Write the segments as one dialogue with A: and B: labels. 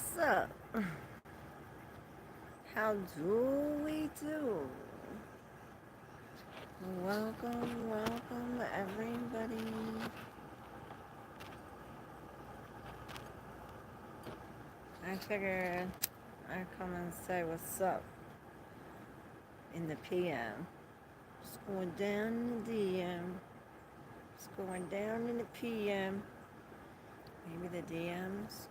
A: What's up? How do we do? Welcome, everybody. I figured I'd come and say what's up in the PM. It's going down in the DM. It's going down in the PM. Maybe the DMs.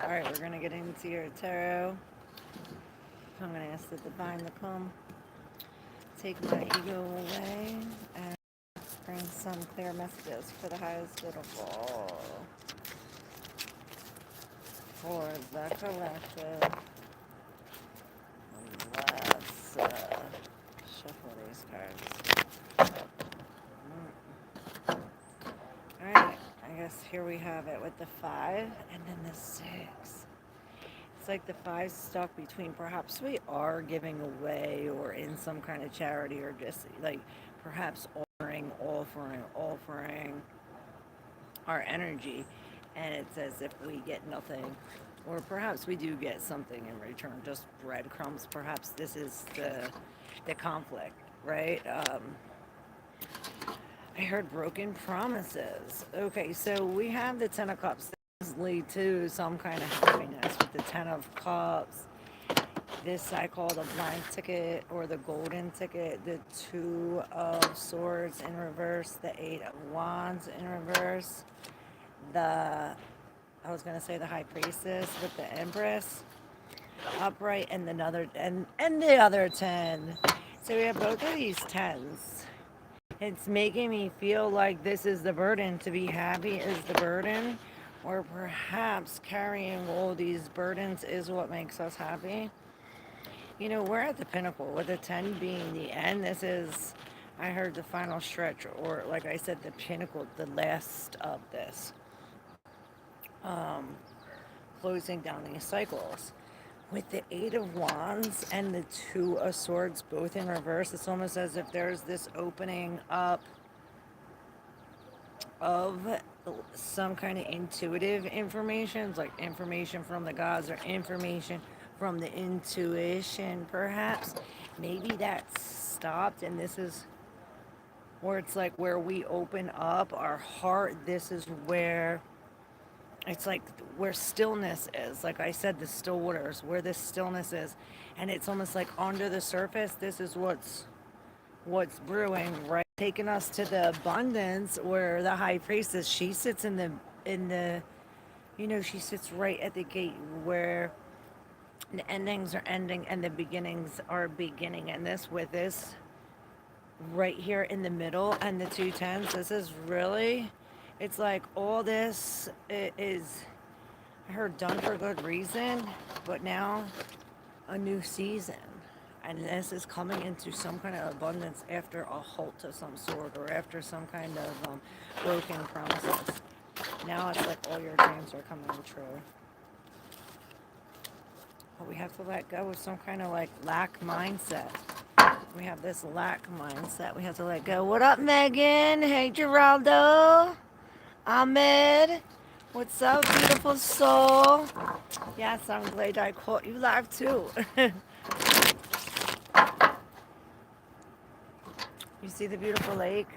A: Alright, we're going to get into your tarot. I'm going to ask the divine to come, take my ego away, and bring some clear messages for the highest beautiful. For the collective. Let's shuffle these cards. Alright, I guess here we have it with the 5 and then the 6. It's like the 5 stuck between perhaps we are giving away or in some kind of charity or just like perhaps offering our energy, and it's as if we get nothing, or perhaps we do get something in return, just breadcrumbs. Perhaps this is the conflict, right? I heard broken promises. Okay, so we have the 10 of Cups. This lead to some kind of happiness with the 10 of Cups. This I call the blank ticket or the golden ticket. The 2 of Swords in reverse. The 8 of Wands in reverse. I was going to say the High Priestess with the Empress upright, and the other the other 10. So we have both of these 10s. It's making me feel like this is the burden. To be happy is the burden, or perhaps carrying all these burdens is what makes us happy. You know, we're at the pinnacle with the 10 being the end. This is, I heard, the final stretch, or like I said, the pinnacle, the last of this. Closing down these cycles. With the 8 of Wands and the 2 of Swords both in reverse, it's almost as if there's this opening up of some kind of intuitive information, like information from the gods or information from the intuition, perhaps. Maybe that's stopped, and this is where it's like where we open up our heart. This is where it's like where stillness is. Like I said, the still waters, where this stillness is. And it's almost like under the surface, this is what's brewing, right? Taking us to the abundance where the High Priestess, she sits in the she sits right at the gate where the endings are ending and the beginnings are beginning. And this with this right here in the middle and the 2 10s, this is really, it's like all this is, I heard, done for good reason, but now a new season. And this is coming into some kind of abundance after a halt of some sort, or after some kind of broken promises. Now it's like all your dreams are coming true. But we have to let go of some kind of like lack mindset. We have this lack mindset. We have to let go. What up, Megan? Hey, Geraldo. Ahmed. What's up, beautiful soul? Yes, I'm glad I caught you live too. You see the beautiful lake?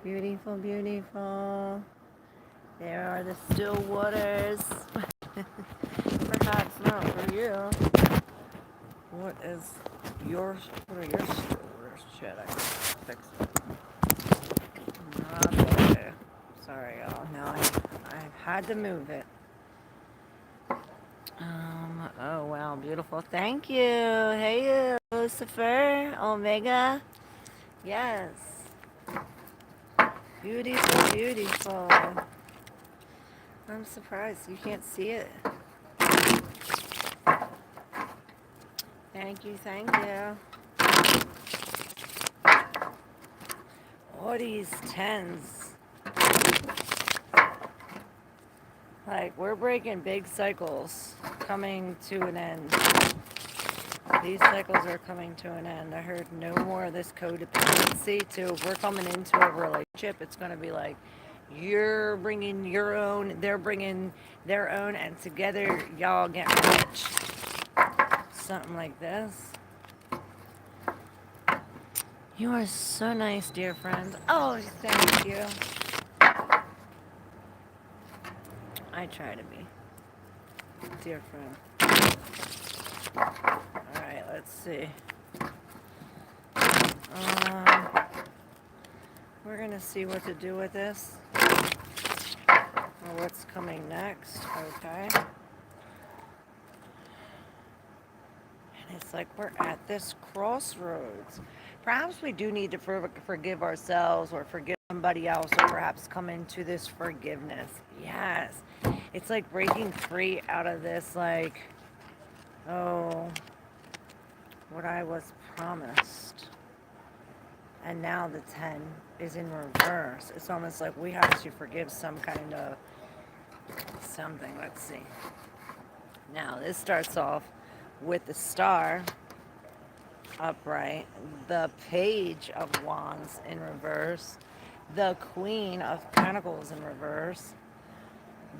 A: Beautiful, beautiful. There are the still waters. Perhaps not for you. What are your still waters? Shit, I can fix it. Okay. Sorry, y'all. Now I've had to move it. Oh wow, beautiful. Thank you. Hey, Lucifer, Omega. Yes. Beautiful, beautiful. I'm surprised you can't see it. Thank you, thank you. All these 10s. Like, we're breaking big cycles, coming to an end. These cycles are coming to an end. I heard no more of this codependency too. If we're coming into a relationship, it's going to be like you're bringing your own, they're bringing their own, and together y'all get rich. Something like this. You are so nice, dear friend. Oh, thank you. I try to be, dear friend. Alright, let's see. Um, we're going to see what to do with this. Or what's coming next. Okay. And it's like we're at this crossroads. Perhaps we do need to forgive ourselves or forgive somebody else, or perhaps come into this forgiveness. Yes. It's like breaking free out of this, like, oh, what I was promised. And now the 10 is in reverse. It's almost like we have to forgive some kind of something. Let's see. Now, this starts off with the star upright, the page of wands in reverse, the queen of pentacles in reverse,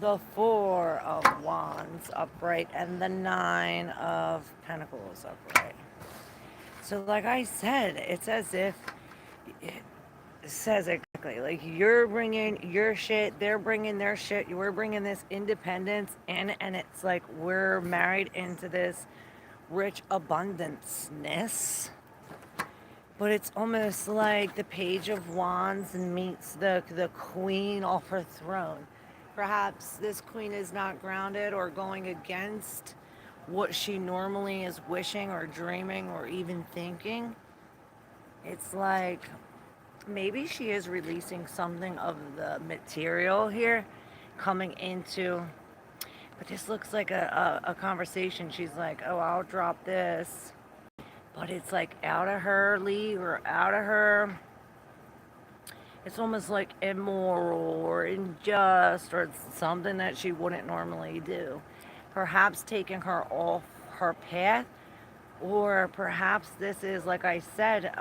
A: the 4 of wands upright, and the 9 of pentacles upright. So like I said, it's as if it says exactly like you're bringing your shit, they're bringing their shit, we're bringing this independence in, and it's like we're married into this rich abundanceness. But it's almost like the page of wands meets the queen off her throne. Perhaps this queen is not grounded or going against what she normally is wishing or dreaming or even thinking. It's like maybe she is releasing something of the material here coming into, but this looks like a conversation. She's like, oh, I'll drop this, but it's like out of her league or out of her. It's almost like immoral or unjust or something that she wouldn't normally do. Perhaps taking her off her path, or perhaps this is, like I said,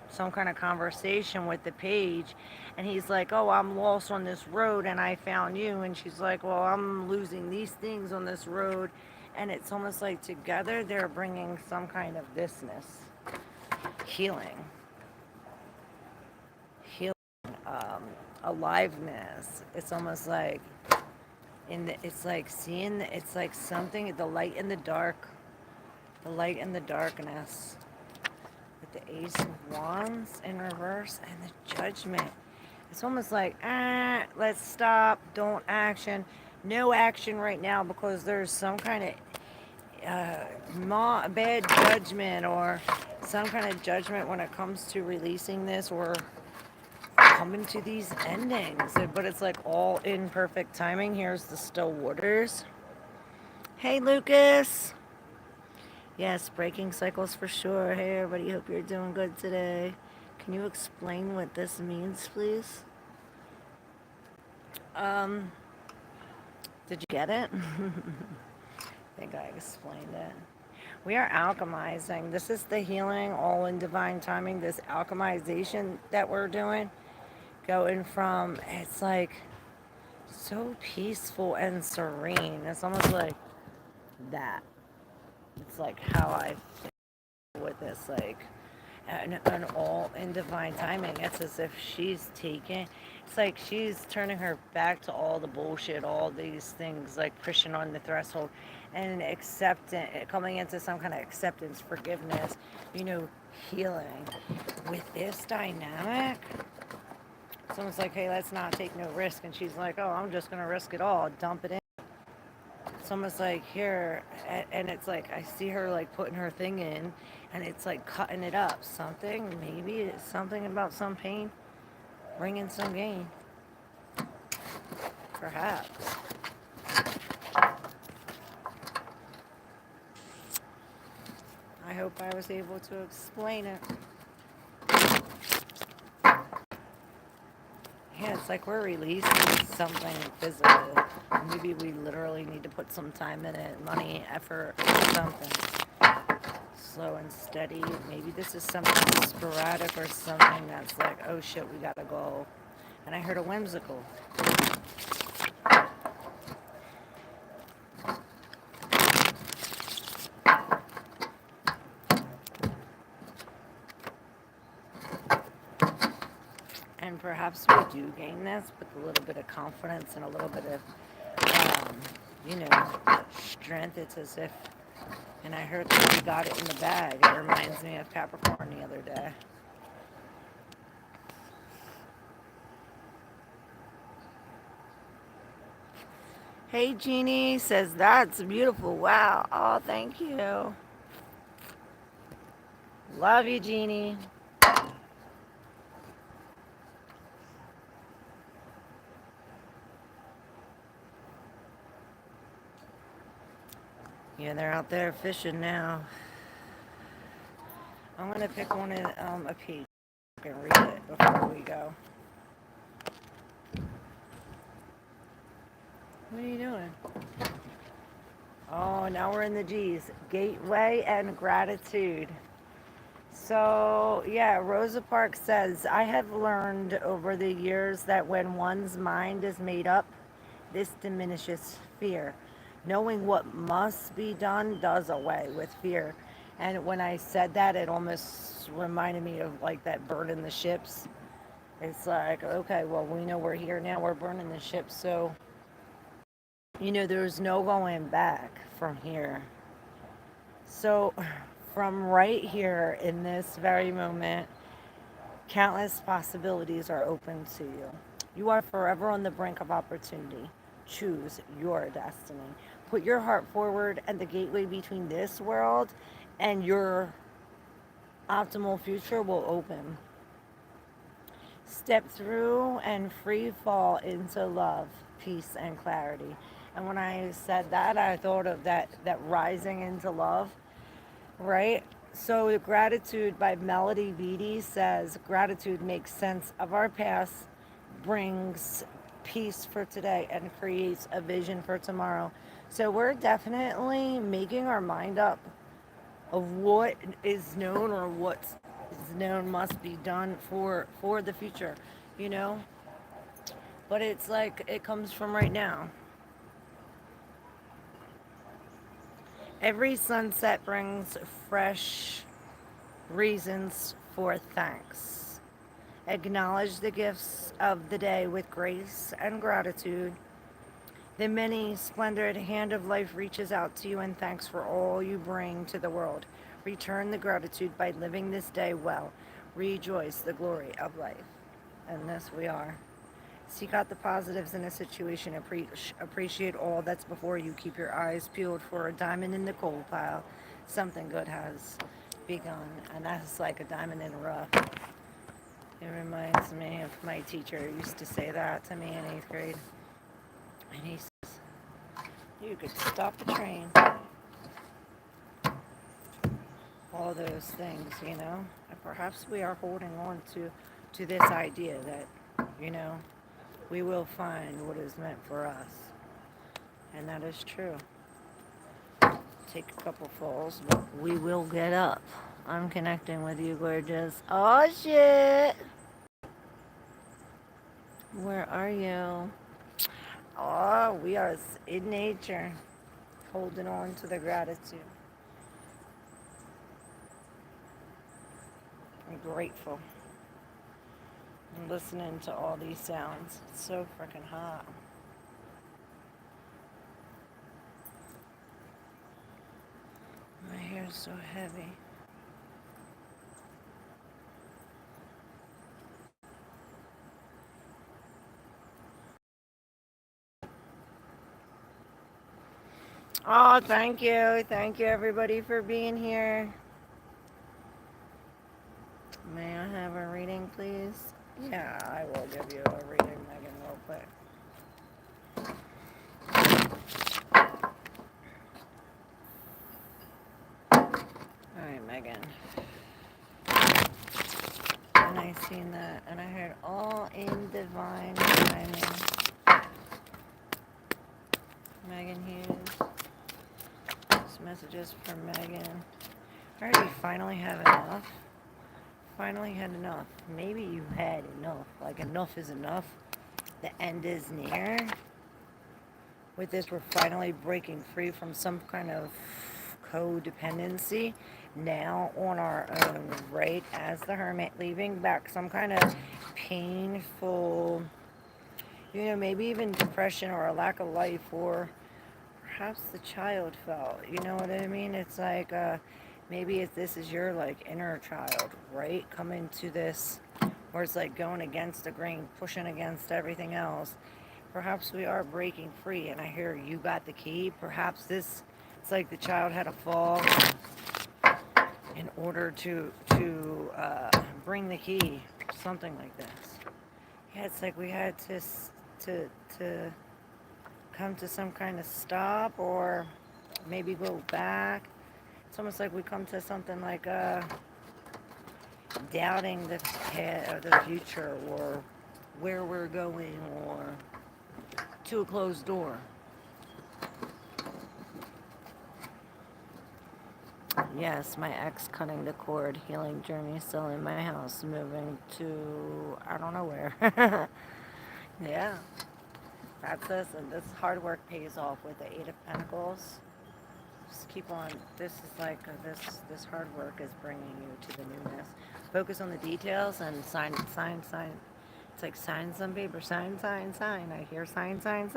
A: some kind of conversation with the page, and he's like, oh, I'm lost on this road and I found you, and she's like, well, I'm losing these things on this road, and it's almost like together they're bringing some kind of thisness, healing, aliveness. It's almost like it's like seeing, it's like something, the light in the dark, the light in the darkness, with the Ace of Wands in reverse and the Judgment. It's almost like, let's stop, don't action, no action right now, because there's some kind of bad judgment or some kind of judgment when it comes to releasing this or coming to these endings. But it's like all in perfect timing. Here's the still waters. Hey, Lucas. Yes, breaking cycles for sure. Hey, everybody, hope you're doing good today. Can you explain what this means, please? Did you get it? I think I explained it. We are alchemizing. This is the healing, all in divine timing. This alchemization that we're doing, going from, it's like so peaceful and serene. It's almost like that. It's like how I feel with this, like, and all in divine timing. It's as if she's taking, it's like she's turning her back to all the bullshit, all these things, like pushing on the threshold and accepting, coming into some kind of acceptance, forgiveness, healing. With this dynamic, it's almost like, hey, let's not take no risk. And she's like, oh, I'm just going to risk it all, dump it in. It's almost like here, and it's like I see her like putting her thing in, and it's like cutting it up. Something, maybe it's something about some pain, bringing some gain. Perhaps. I hope I was able to explain it. Yeah, it's like we're releasing something physical. Maybe we literally need to put some time in it, money, effort, something. slow and steady. Maybe this is something sporadic or something that's like, oh shit, we gotta go. And I heard a whimsical. And perhaps we do gain this with a little bit of confidence and a little bit of, um, you know, strength. It's as if, and I heard that we got it in the bag. It reminds me of Capricorn the other day. Hey, Jeannie says, that's beautiful. Wow. Oh, thank you. Love you, Jeannie. Yeah, they're out there fishing now. I'm going to pick one in a page and read it before we go. What are you doing? Oh, now we're in the G's. Gateway and gratitude. So, yeah, Rosa Parks says, I have learned over the years that when one's mind is made up, this diminishes fear. Knowing what must be done does away with fear. And when I said that, it almost reminded me of like that burning the ships. It's like, okay, well, we know we're here now, we're burning the ship. So, there's no going back from here. So, from right here in this very moment, countless possibilities are open to you. You are forever on the brink of opportunity. Choose your destiny. Put your heart forward, and the gateway between this world and your optimal future will open. Step through and free fall into love, peace, and clarity. And when I said that, I thought of that rising into love, right? So gratitude by Melody Beattie says, gratitude makes sense of our past, brings peace for today, and creates a vision for tomorrow. So we're definitely making our mind up of what is known or what is known must be done for the future, you know? But it's like it comes from right now. Every sunset brings fresh reasons for thanks. Acknowledge the gifts of the day with grace and gratitude. The many splendored hand of life reaches out to you in thanks for all you bring to the world. Return the gratitude by living this day well. Rejoice the glory of life. And this we are. Seek out the positives in a situation. Appreciate all that's before you. Keep your eyes peeled for a diamond in the coal pile. Something good has begun. And that's like a diamond in the rough. It reminds me of my teacher who used to say that to me in 8th grade. And he says, you could stop the train. All those things, And perhaps we are holding on to this idea that, we will find what is meant for us. And that is true. Take a couple falls, but we will get up. I'm connecting with you, gorgeous. Oh, shit. Where are you? Oh, we are in nature, holding on to the gratitude. I'm grateful. I'm listening to all these sounds. It's so freaking hot. My hair is so heavy. Oh, thank you. Thank you, everybody, for being here. May I have a reading, please? Yeah, I will give you a reading, Megan, real quick. Alright, Megan. And I seen that, and I heard all in divine timing. Megan Hughes. This message is for Megan. Alright, you finally have enough. Finally had enough. Maybe you had enough. Like, enough is enough. The end is near. With this, we're finally breaking free from some kind of codependency. Now on our own, right as the hermit, leaving back some kind of painful, maybe even depression or a lack of life, or perhaps the child felt. You know what I mean? It's like, maybe if this is your like inner child, right? Coming to this, where it's like going against the grain, pushing against everything else. Perhaps we are breaking free, and I hear you got the key. Perhaps it's like the child had a fall in order to bring the key, something like this. Yeah, it's like we had to come to some kind of stop, or maybe go back. It's almost like we come to something like doubting the path or the future, or where we're going, or to a closed door. Yes, my ex cutting the cord, healing journey still in my house, moving to I don't know where. Yeah, that's this, and this hard work pays off with the Eight of Pentacles. Just keep on. This is like this hard work is bringing you to the newness. Focus on the details and sign. It's like sign some paper. Sign. I hear sign. Signs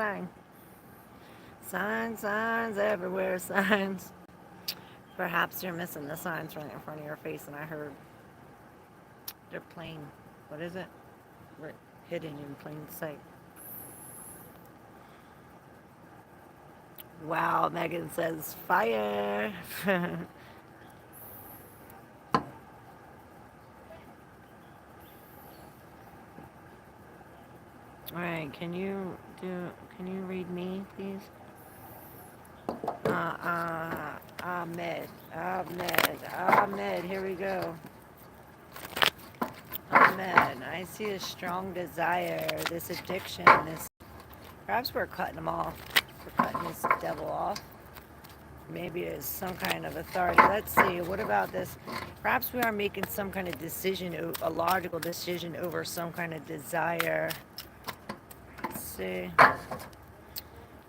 A: everywhere. Signs. Perhaps you're missing the signs right in front of your face, and I heard they're plain. What is it? Hidden in plain sight. Wow, Megan says fire. All right, can you read me, please? Ahmed, here we go. Ahmed, I see a strong desire, this addiction, perhaps we're cutting them off. We're cutting this devil off. Maybe it's some kind of authority. Let's see, what about this? Perhaps we are making some kind of decision, a logical decision over some kind of desire. Let's see.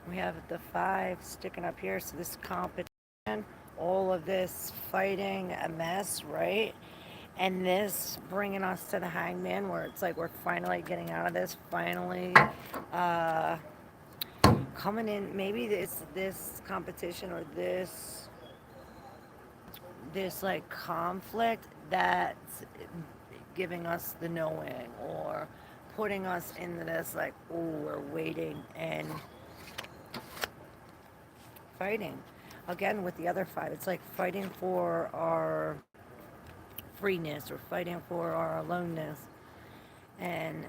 A: We have the 5 sticking up here, so this competition, all of this fighting a mess, right? And this bringing us to the Hangman, where it's like we're finally getting out of this, finally coming in. Maybe this competition, or this like conflict that's giving us the knowing, or putting us into this like, oh, we're waiting and fighting again with the other 5. It's like fighting for our freeness, or fighting for our aloneness, and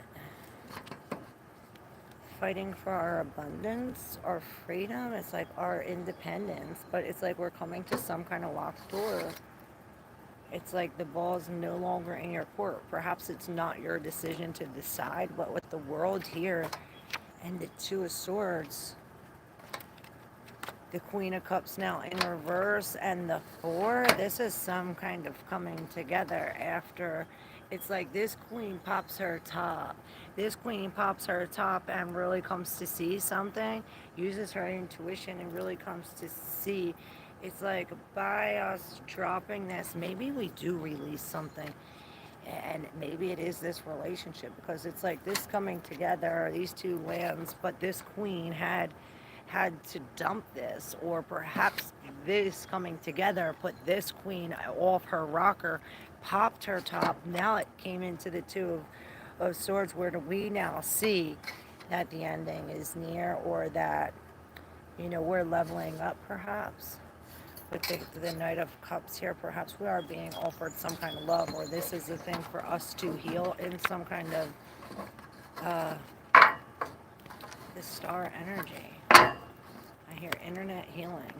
A: fighting for our abundance, our freedom. It's like our independence, but it's like we're coming to some kind of locked door. It's like the ball's no longer in your court. Perhaps it's not your decision to decide, but with the world here and the 2 of Swords, the Queen of Cups now in reverse, and the 4, this is some kind of coming together after. It's like this queen pops her top. This queen pops her top and really comes to see something, uses her intuition and really comes to see. It's like by us dropping this, maybe we do release something. And maybe it is this relationship, because it's like this coming together, these 2 lands, but this queen had to dump this, or perhaps this coming together put this queen off her rocker, popped her top. Now it came into the 2 of Swords, where do we now see that the ending is near, or that we're leveling up, perhaps with the Knight of Cups here. Perhaps we are being offered some kind of love, or this is a thing for us to heal in some kind of the star energy. I hear internet healing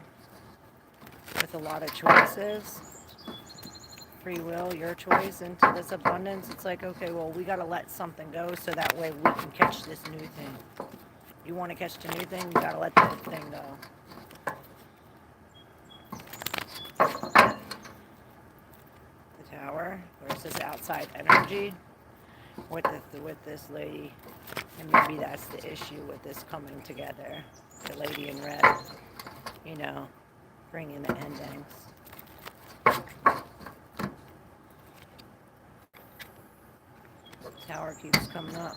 A: with a lot of choices. Free will, your choice into this abundance. It's like, okay, well, we got to let something go so that way we can catch this new thing. You want to catch the new thing, you got to let the thing go. versus outside energy with this lady, and maybe that's the issue with this coming together. The lady in red, you know, bringing the endings. Tower keeps coming up.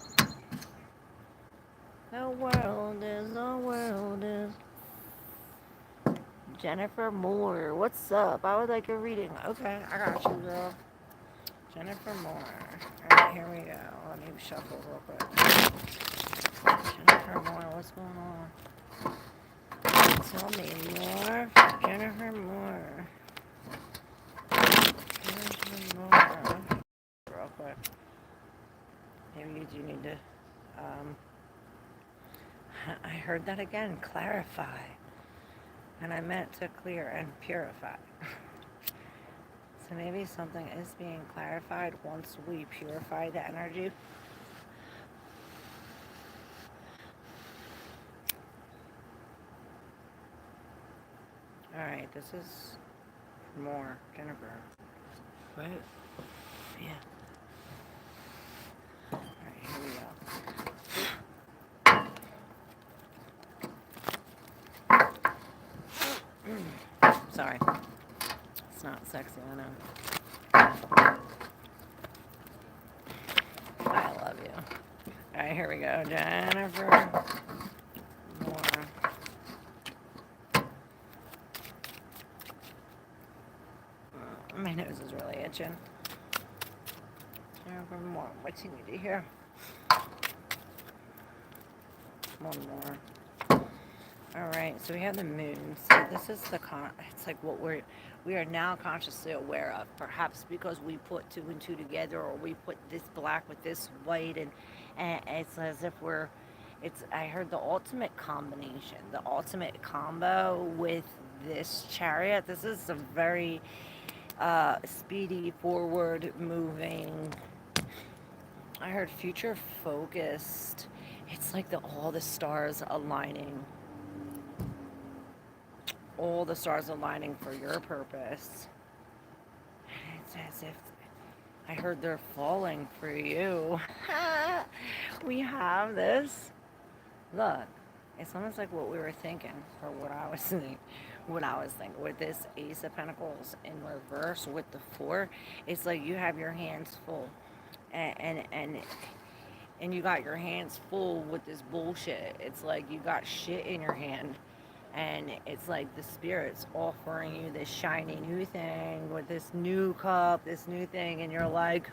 A: The world is. Jennifer Moore, what's up? I would like a reading. Okay, I got you, girl. Jennifer Moore. Alright, here we go. Let me shuffle real quick. Jennifer Moore, what's going on? Tell me more. Jennifer Moore. Jennifer Moore. Real quick. Maybe you do need to, I heard that again, clarify. And I meant to clear and purify. So maybe something is being clarified once we purify the energy. Alright, this is more Jennifer. Right? Yeah. Alright, here we go. Sorry. It's not sexy, I know. I love you. Alright, here we go. Jennifer Moore. My nose is really itching. Jennifer Moore. What do you need to hear? One more. Alright, so we have the moon. So this is it's like what we are now consciously aware of. Perhaps because we put two and two together, or we put this black with this white, and it's as if I heard the ultimate combination, the ultimate combo with this chariot. This is a very speedy, forward moving, I heard future focused. It's like all the stars aligning. All the stars aligning for your purpose. It's as if I heard they're falling for you. We have this. Look, it's almost like what we were thinking, or what I was thinking. With this Ace of Pentacles in reverse with the 4, it's like you have your hands full, and you got your hands full with this bullshit. It's like you got shit in your hand. And it's like the spirit's offering you this shiny new thing with this new cup, this new thing. And you're like,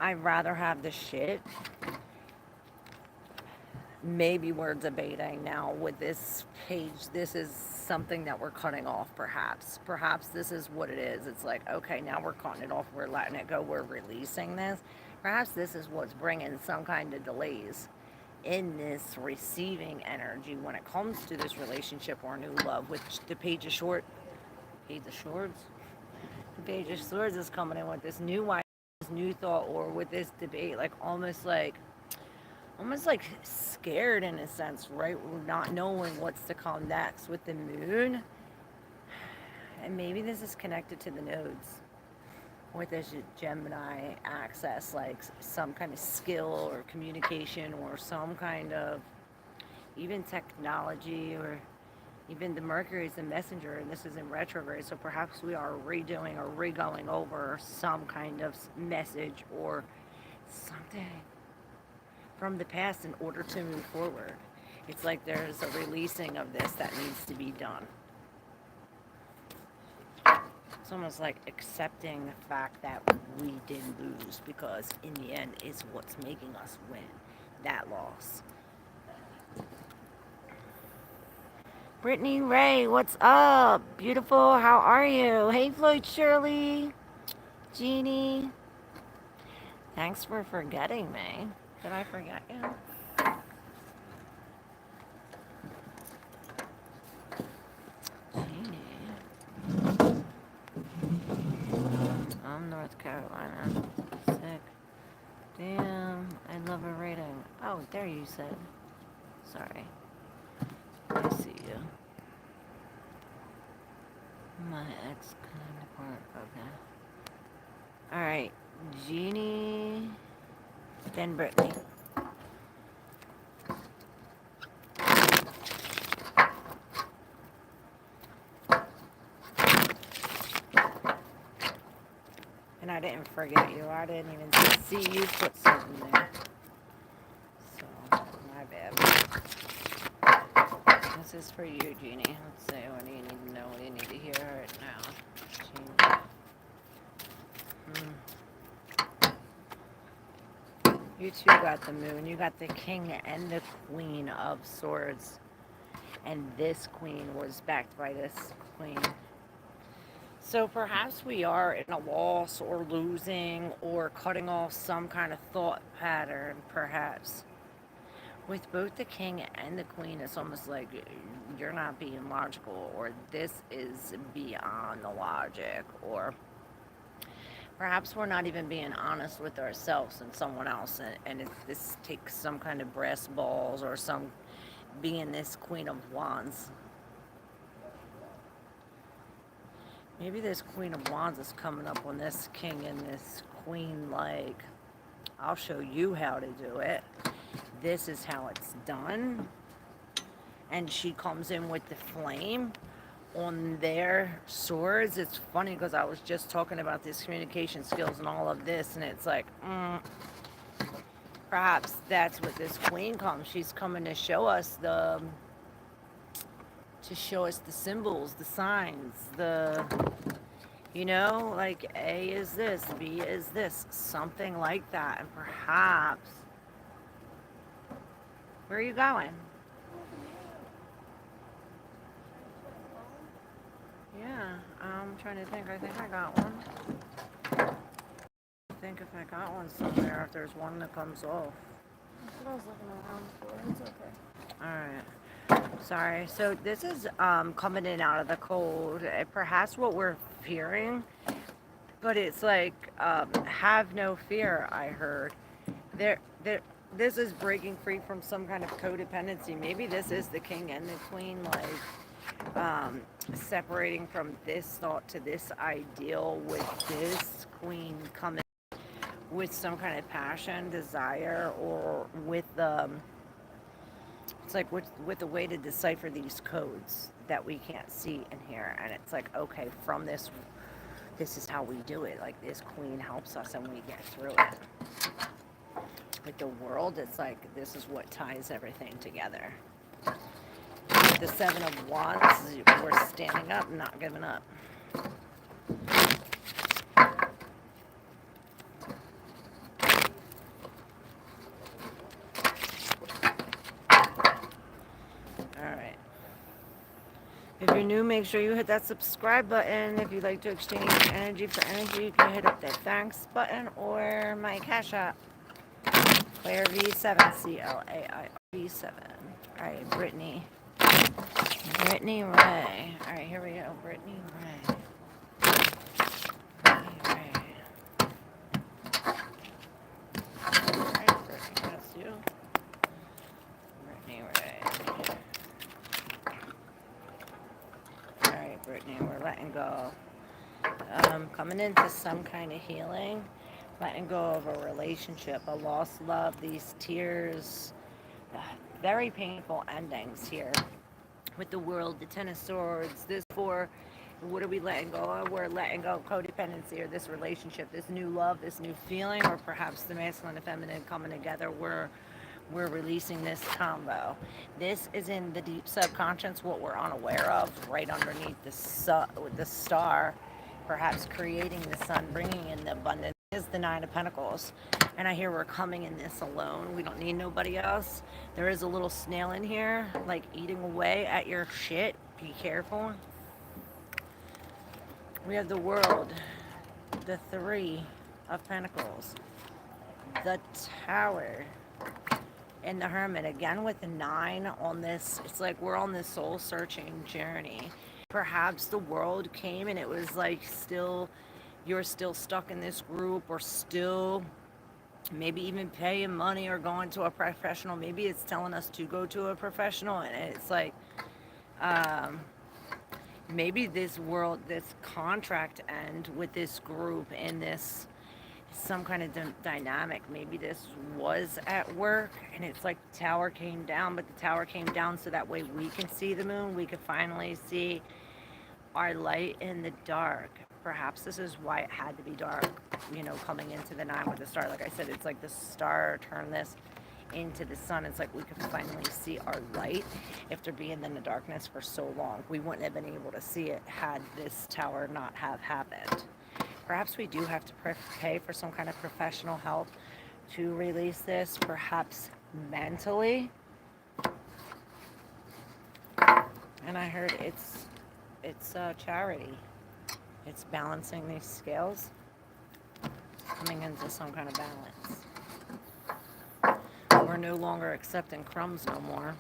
A: I'd rather have the shit. Maybe we're debating now with this page. This is something that we're cutting off, perhaps. Perhaps this is what it is. It's like, okay, now we're cutting it off. We're letting it go. We're releasing this. Perhaps this is what's bringing some kind of delays in this receiving energy when it comes to this relationship or new love, which the Page of Swords is coming in with this new idea, this new thought, or with this debate, like almost like scared in a sense, right? We're not knowing what's to come next with the moon. And maybe this is connected to the nodes with this Gemini access, like some kind of skill or communication, or some kind of even technology, or even the Mercury is the messenger, and this is in retrograde. So perhaps we are redoing or re-going over some kind of message or something from the past in order to move forward. It's like there's a releasing of this that needs to be done. It's almost like accepting the fact that we did lose, because in the end is what's making us win that loss. Brittany Ray, what's up? Beautiful, how are you? Hey Floyd Shirley, Jeannie. Thanks for forgetting me. Did I forget you? I'm North Carolina. Sick. Damn, I'd love a rating. Oh, there you said. Sorry. I see you. My ex counterpart. Okay. All right, Jeannie, then Brittany. And I didn't forget you. I didn't even see you put something there. So, my bad. This is for you, Jeannie. Let's see. What do you need to know? What do you need to hear right now? You two got the moon. You got the king and the queen of swords. And this queen was backed by this queen. So perhaps we are in a loss or losing or cutting off some kind of thought pattern, perhaps. With both the king and the queen, it's almost like you're not being logical, or this is beyond the logic, or perhaps we're not even being honest with ourselves and someone else, and this takes some kind of brass balls or some being this queen of wands. Maybe this queen of wands is coming up on this king and this queen like, I'll show you how to do it. This is how it's done. And she comes in with the flame on their swords. It's funny because I was just talking about these communication skills and all of this, and it's like, perhaps that's what this queen comes. She's coming to show us the symbols, the signs, like A is this, B is this, something like that. And perhaps, where are you going? Yeah, I'm trying to think. I think I got one. I think if I got one somewhere, if there's one that comes off.
B: That's what I was looking around for. It's okay.
A: Alright. Sorry. So this is coming in out of the cold. Perhaps what we're fearing, but it's like have no fear. I heard this is breaking free from some kind of codependency. Maybe this is the king and the queen, like separating from this thought to this ideal, with this queen coming with some kind of passion, desire, or with it's like with a way to decipher these codes that we can't see in here. And it's like, okay, from this is how we do it. Like, this queen helps us and we get through it. With the world, it's like this is what ties everything together. The Seven of Wands, we're standing up, not giving up. Alright. If you're new, make sure you hit that subscribe button. If you'd like to exchange energy for energy, you can hit up that thanks button or my cash app. ClairV7, ClairV7. Alright, Brittany. Brittany Ray. Alright, here we go. Brittany Ray. Brittany Ray. Alright, Brittany, that's you. Brittany Ray. Alright, Brittany, we're letting go. Coming into some kind of healing. Letting go of a relationship, a lost love, these tears. Very painful endings here. With the world, the Ten of Swords, this for what are we letting go of? We're letting go of codependency, or this relationship, this new love, this new feeling, or perhaps the masculine and feminine coming together. We're releasing this combo. This is in the deep subconscious, what we're unaware of, right underneath the star, perhaps creating the sun, bringing in the abundance. Is the Nine of Pentacles, and I hear we're coming in this alone. We don't need nobody else. There is a little snail in here, like eating away at your shit. Be careful. We have the World, the Three of Pentacles, the Tower, and the Hermit. Again with the 9 on this. It's like we're on this soul searching journey. Perhaps the world came and it was like you're still stuck in this group, or still maybe even paying money or going to a professional. Maybe it's telling us to go to a professional, and it's like maybe this contract end with this group in this some kind of dynamic. Maybe this was at work and it's like the tower came down, but the tower came down so that way we can see the moon. We can finally see our light in the dark. Perhaps this is why it had to be dark, you know, coming into the night with the star. Like I said, it's like the star turned this into the sun. It's like we could finally see our light. After being in the darkness for so long, we wouldn't have been able to see it had this tower not have happened. Perhaps we do have to pay for some kind of professional help to release this, perhaps mentally. And I heard it's charity. It's balancing these scales, coming into some kind of balance. We're no longer accepting crumbs no more.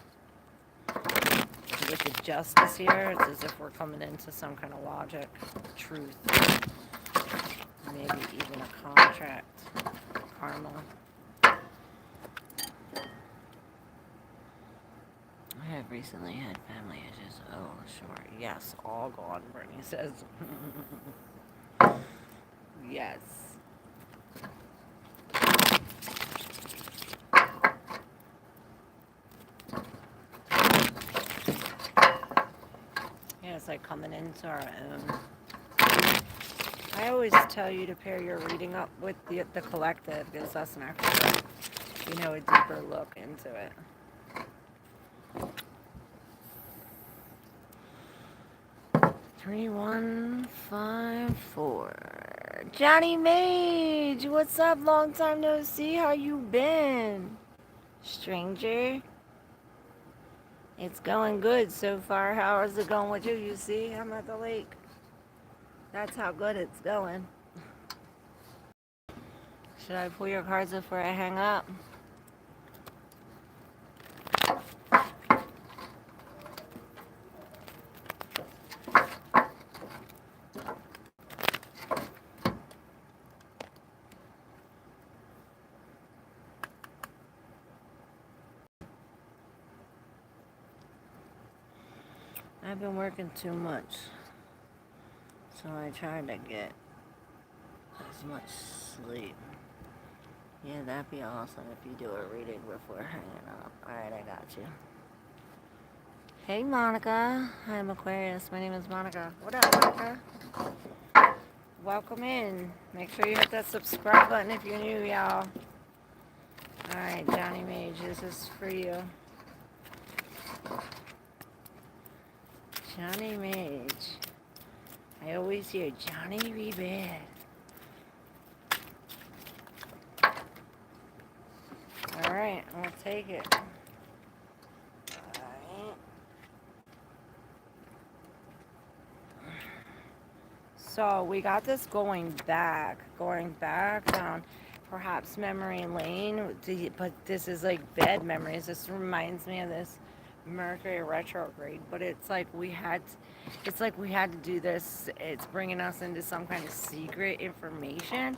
A: With the justice here, it's as if we're coming into some kind of logic, truth, maybe even a contract, karma. I have recently had family issues. Oh, sure. Yes, all gone, Brittany says. Yes. Yeah, it's like coming into our own. I always tell you to pair your reading up with the collective. Gives us an extra, you know, a deeper look into it. Three, 1, 5, 4. Johnny Mage, what's up? Long time no see. How you been, stranger? It's going good so far. How is it going with you? You see, I'm at the lake. That's how good it's going. Should I pull your cards before I hang up? I've been working too much, so I try to get as much sleep. Yeah, that'd be awesome if you do a reading before hanging up. Alright, I got you. Hey, Monica. I'm Aquarius. My name is Monica. What up, Monica? Welcome in. Make sure you hit that subscribe button if you're new, y'all. Alright, Johnny Mage, this is for you. Johnny Mage. I always hear Johnny be bad. Alright, I'll take it. Alright. So we got this going back down perhaps memory lane, but this is like bad memories. This reminds me of this Mercury retrograde, but it's like we had to do this. It's bringing us into some kind of secret information.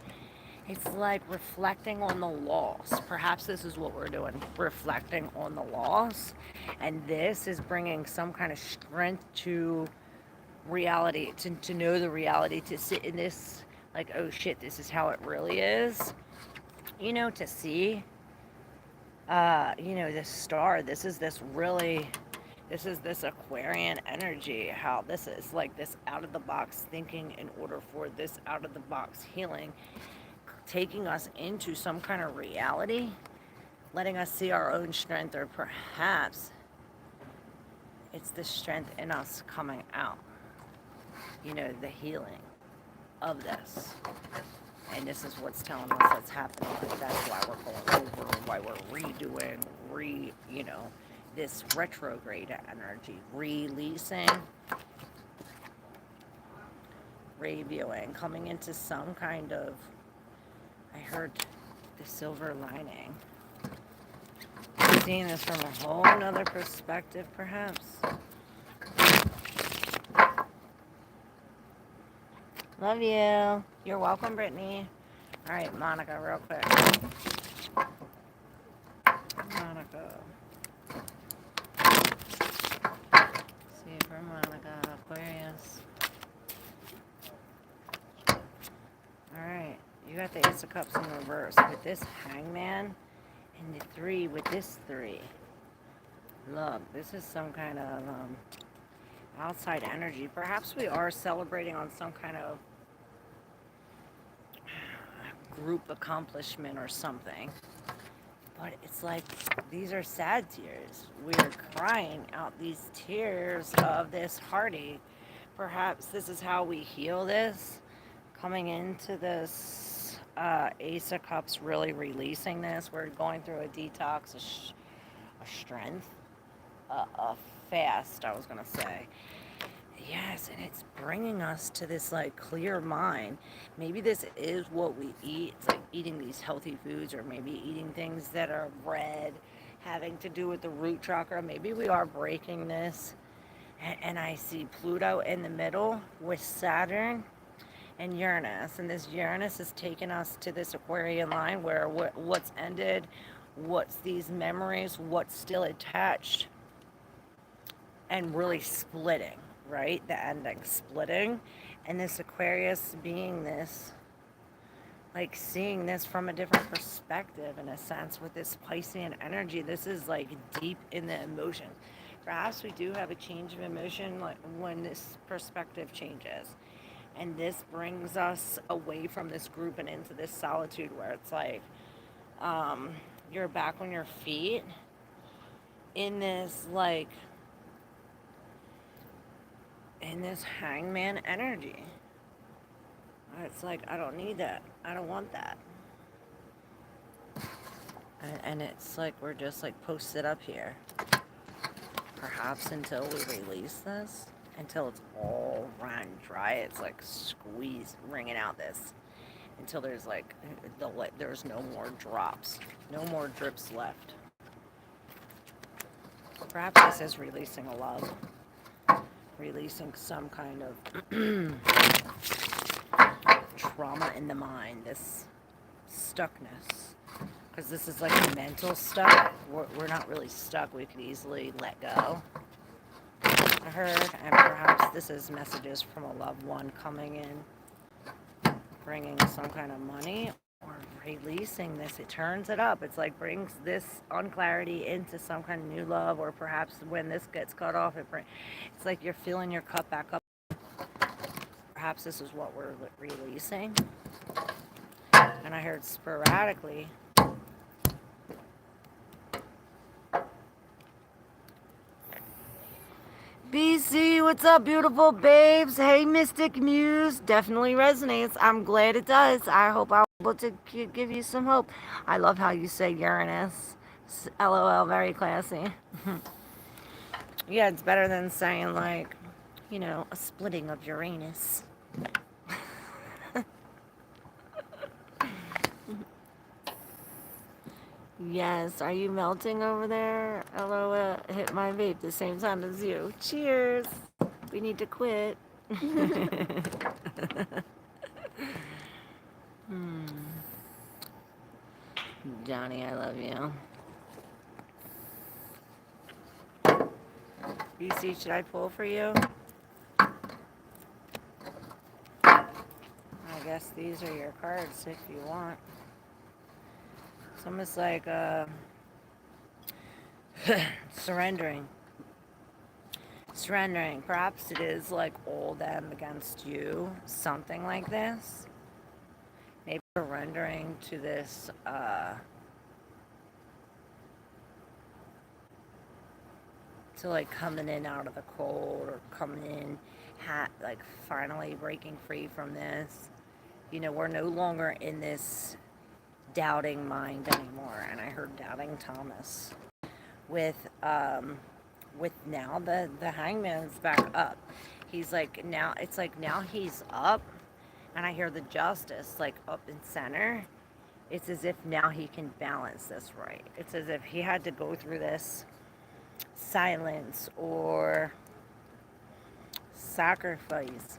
A: It's like reflecting on the loss. Perhaps this is what we're doing, reflecting on the loss, and this is bringing some kind of strength to reality, to know the reality, to sit in this like, oh shit, this is how it really is, you know, to see you know, this star. This is this Aquarian energy, how this is like this out of the box thinking in order for this out of the box healing, taking us into some kind of reality, letting us see our own strength, or perhaps it's the strength in us coming out, you know, the healing of this. And this is what's telling us that's happening. That's why we're going over, why we're redoing, you know, this retrograde energy, releasing, reviewing, coming into some kind of, I heard the silver lining. Seeing this from a whole nother perspective, perhaps. Love you. You're welcome, Brittany. All right, Monica, real quick. Monica. See you for Monica, Aquarius. All right, You got the Ace of Cups in reverse with this Hangman and the 3 with this 3. Look, this is some kind of outside energy. Perhaps we are celebrating on some kind of group accomplishment or something. But it's like these are sad tears. We're crying out these tears of this heartache. Perhaps this is how we heal this. Coming into this Ace of Cups, really releasing this. We're going through a detox, a strength, a fast, I was going to say. Yes, and it's bringing us to this like clear mind. Maybe this is what we eat. It's like eating these healthy foods, or maybe eating things that are red, having to do with the root chakra. Maybe we are breaking this. And I see Pluto in the middle with Saturn and Uranus. And this Uranus is taking us to this Aquarian line where what's ended, what's these memories, what's still attached, and really splitting, right? The ending splitting. And this Aquarius being this, like seeing this from a different perspective in a sense with this Piscean energy. This is like deep in the emotions. Perhaps we do have a change of emotion like when this perspective changes. And this brings us away from this group and into this solitude where it's like you're back on your feet in this like in this hangman energy. It's like, I don't need that. I don't want that. And it's like we're just like posted up here. Perhaps until we release this, until it's all run dry. It's like squeezed, wringing out this. Until there's like, there's no more drops. No more drips left. Perhaps this is releasing a love. Releasing some kind of trauma in the mind, this stuckness, because this is like mental stuff. We're not really stuck. We could easily let go. I heard, and perhaps this is messages from a loved one coming in, bringing some kind of money or releasing this. It turns it up. It's like brings this unclarity into some kind of new love, or perhaps when this gets cut off, it's like you're filling your cup back up. Perhaps this is what we're releasing. And I heard sporadically. BC, what's up, beautiful babes? Hey, Mystic Muse. Definitely resonates. I'm glad it does. I hope I'm able to give you some hope. I love how you say Uranus. LOL, very classy. Yeah, it's better than saying, like, you know, a splitting of Uranus. Yes, are you melting over there? LOL, hit my vape the same time as you. Cheers. We need to quit. Johnny, I love you. BC, should I pull for you? I guess these are your cards if you want. It's almost like surrendering. Surrendering. Perhaps it is like all them against you. Something like this. Maybe surrendering to this to like coming in out of the cold, or coming in like finally breaking free from this. You know, we're no longer in this doubting mind anymore. And I heard doubting Thomas with now the hangman's back up. He's like, now it's like now he's up, and I hear the justice like up in center. It's as if now he can balance this right. It's as if he had to go through this silence or sacrifice,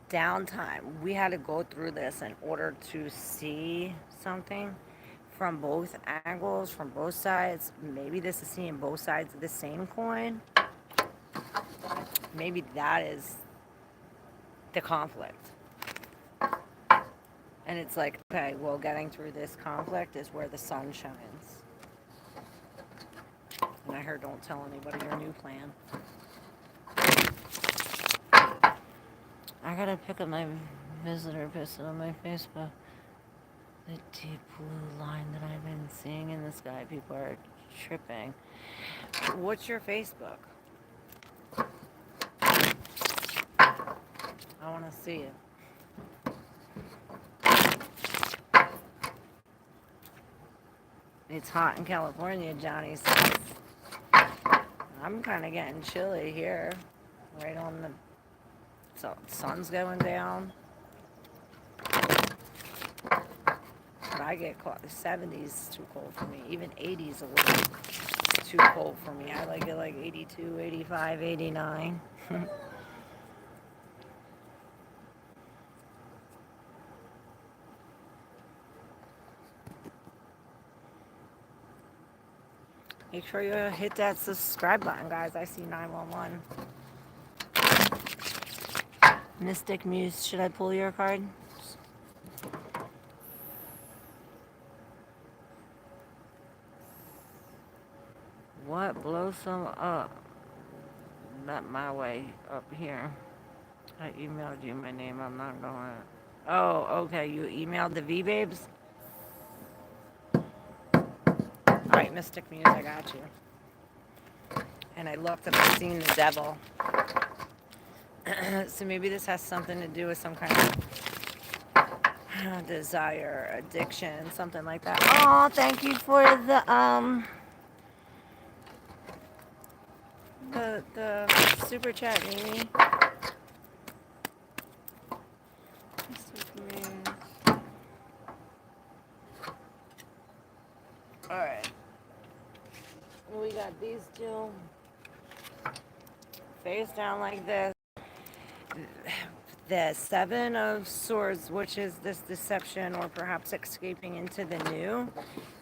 A: downtime. We had to go through this in order to see something from both angles, from both sides. Maybe this is seeing both sides of the same coin. Maybe that is the conflict. And it's like, okay, well, getting through this conflict is where the sun shines. And I heard, don't tell anybody your new plan. I gotta pick up my visitor posted on my Facebook. The deep blue line that I've been seeing in the sky. People are tripping. What's your Facebook? I want to see it. It's hot in California, Johnny says. I'm kind of getting chilly here. Right on the sun's going down. But I get caught. The 70s too cold for me. Even 80s a little too cold for me. I like it like 82, 85, 89. Make sure you hit that subscribe button, guys. I see 911. Mystic Muse, should I pull your card? What? Blow some up. Not my way up here. I emailed you my name. I'm not going. Oh, okay. You emailed the V-Babes? Alright, Mystic Muse, I got you. And I looked and I seen the devil. So maybe this has something to do with some kind of desire, addiction, something like that. Oh, thank you for the super chat, Mimi. Alright. We got these two face down like this. The Seven of Swords, which is this deception or perhaps escaping into the new.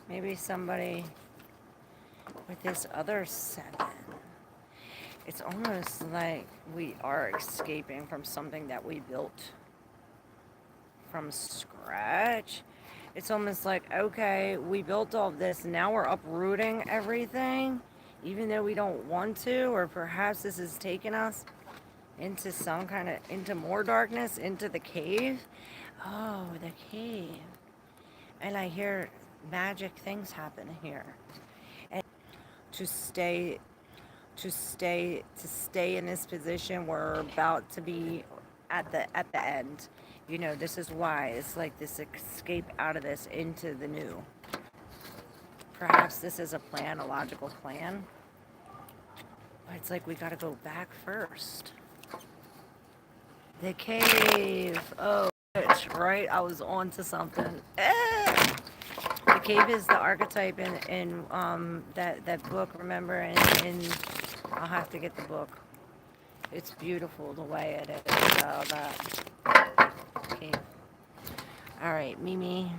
A: Maybe somebody with this other seven. It's almost like we are escaping from something that we built from scratch. It's almost like, okay, we built all this, now we're uprooting everything, even though we don't want to, or perhaps this is taking us into some kind of, into more darkness, into the cave. Oh, the cave. And I hear magic things happen here. And to stay in this position, we're about to be at the end. You know, this is why it's like this escape out of this into the new. Perhaps this is a plan, a logical plan. But it's like we gotta go back first. The cave. Oh, right? I was on to something. The cave is the archetype in that book, remember? And I'll have to get the book. It's beautiful the way it is. That cave. All right, Mimi.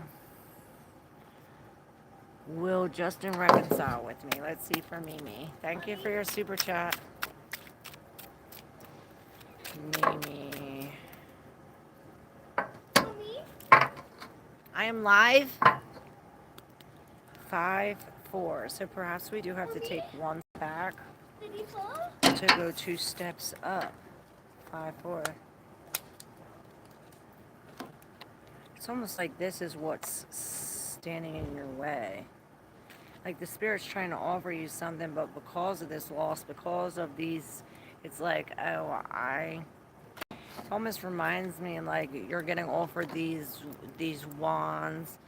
A: Will Justin reconcile with me? Let's see for Mimi. Thank you for your super chat. Mimi. I am live. 5-4. So perhaps we do have to take one back to go 2 steps up. 5-4. It's almost like this is what's standing in your way. Like the Spirit's trying to offer you something, but because of this loss, because of these, it's like, oh, it almost reminds me like you're getting offered these wands,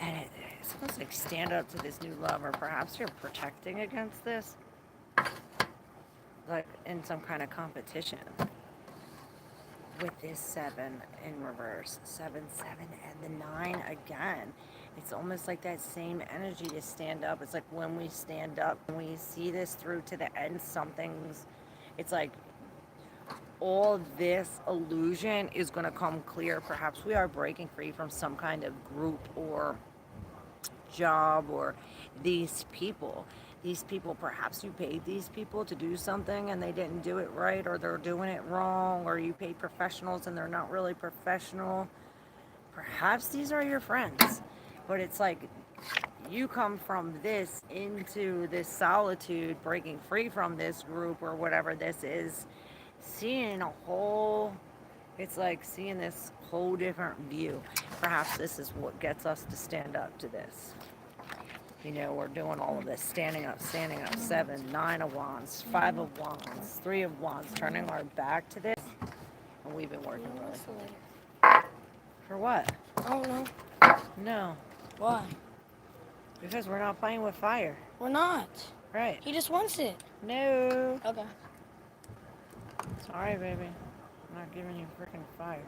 A: and it's almost like stand up to this new love, or perhaps you're protecting against this, like in some kind of competition. With this 7 in reverse, 7, 7, and the 9 again. It's almost like that same energy to stand up. It's like when we stand up, when we see this through to the end, it's like all this illusion is going to come clear. Perhaps we are breaking free from some kind of group or job or these people. These people, perhaps you paid these people to do something and they didn't do it right, or they're doing it wrong, or you paid professionals and they're not really professional. Perhaps these are your friends, but it's like you come from this into this solitude, breaking free from this group or whatever this is, seeing a whole, it's like seeing this whole different view. Perhaps this is what gets us to stand up to this. You know, we're doing all of this standing up, 7, 9 of wands, 5 of wands, 3 of wands, turning our back to this, and we've been working really hard. For what?
B: I don't know.
A: No,
B: Why?
A: because we're not playing with fire.
B: We're not.
A: Right.
B: He just wants it.
A: No.
B: Okay.
A: Sorry, baby. I'm not giving you freaking fire.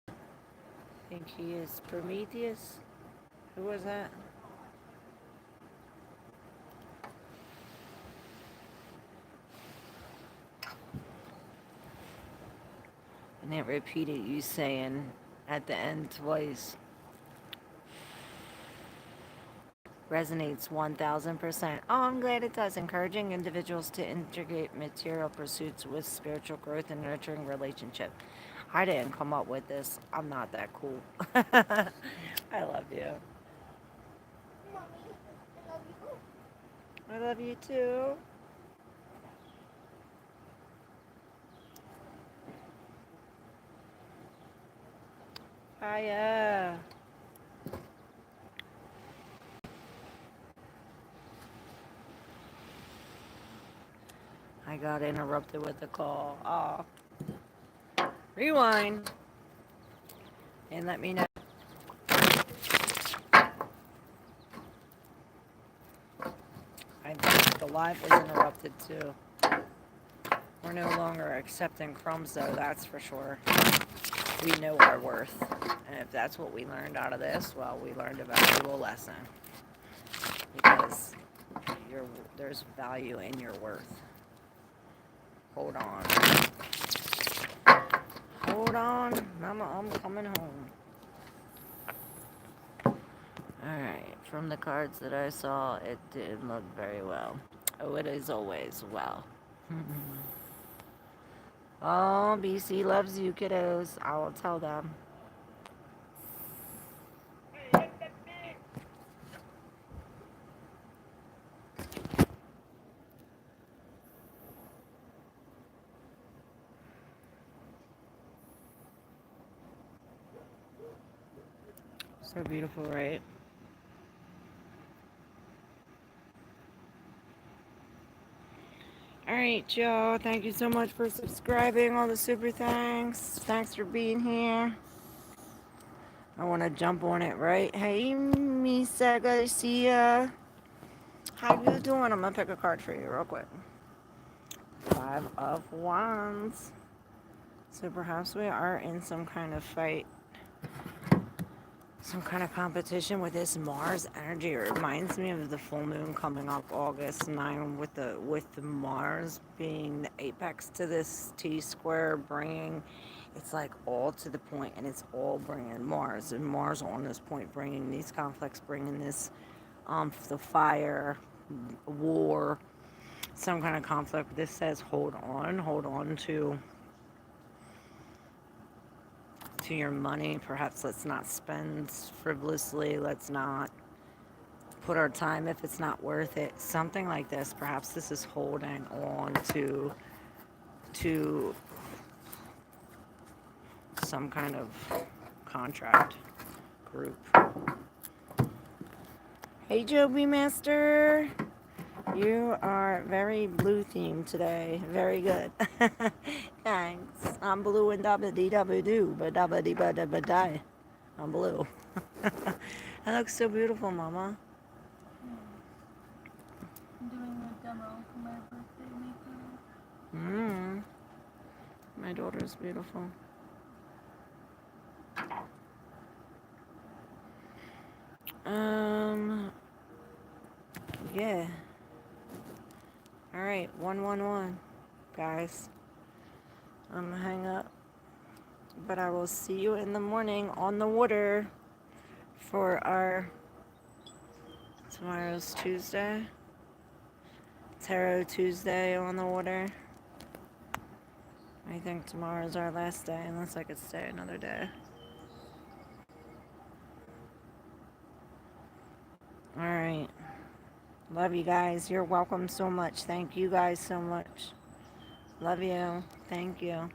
A: I think he is Prometheus. Who was that? And it repeated you saying at the end twice. Resonates 1000%. Oh, I'm glad it does. Encouraging individuals to integrate material pursuits with spiritual growth and nurturing relationship. I didn't come up with this. I'm not that cool. I love you. I love you too. Hiya. I got interrupted with a call. Oh. Rewind. And let me know. I think the live was interrupted too. We're no longer accepting crumbs though, that's for sure. We know our worth. And if that's what we learned out of this, well, we learned a valuable lesson. Because there's value in your worth. Hold on. Hold on. Mama, I'm coming home. Alright, from the cards that I saw, it didn't look very well. Oh, it is always well. Oh, BC loves you, kiddos. I will tell them. So beautiful, right? Alright, y'all. Thank you so much for subscribing. All the super thanks. Thanks for being here. I want to jump on it, right? Hey, Misa Garcia. How you doing? I'm going to pick a card for you real quick. 5 of Wands. So perhaps we are in some kind of fight. Some kind of competition with this Mars energy. It reminds me of the full moon coming up August 9 with the Mars being the apex to this T-square, bringing, it's like all to the point, and it's all bringing Mars, and Mars on this point bringing these conflicts, bringing this the fire, war, some kind of conflict. This says hold on to your money. Perhaps let's not spend frivolously. Let's not put our time if it's not worth it. Something like this. Perhaps this is holding on to some kind of contract group. Hey, Joby Master. You are very blue themed today. Very good. Thanks. I'm blue and dabba-dee-dabba-doo, but dabba-dee-ba-dabba-die. I'm blue. That looks so beautiful, Mama.
B: I'm doing a demo for my birthday makeup.
A: My daughter's beautiful. Yeah. Alright, 111, guys. I'm gonna hang up. But I will see you in the morning on the water for our, tomorrow's Tuesday. Tarot Tuesday on the water. I think tomorrow's our last day, unless I could stay another day. Alright. Love you guys. You're welcome so much. Thank you guys so much. Love you. Thank you.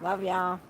A: Love y'all.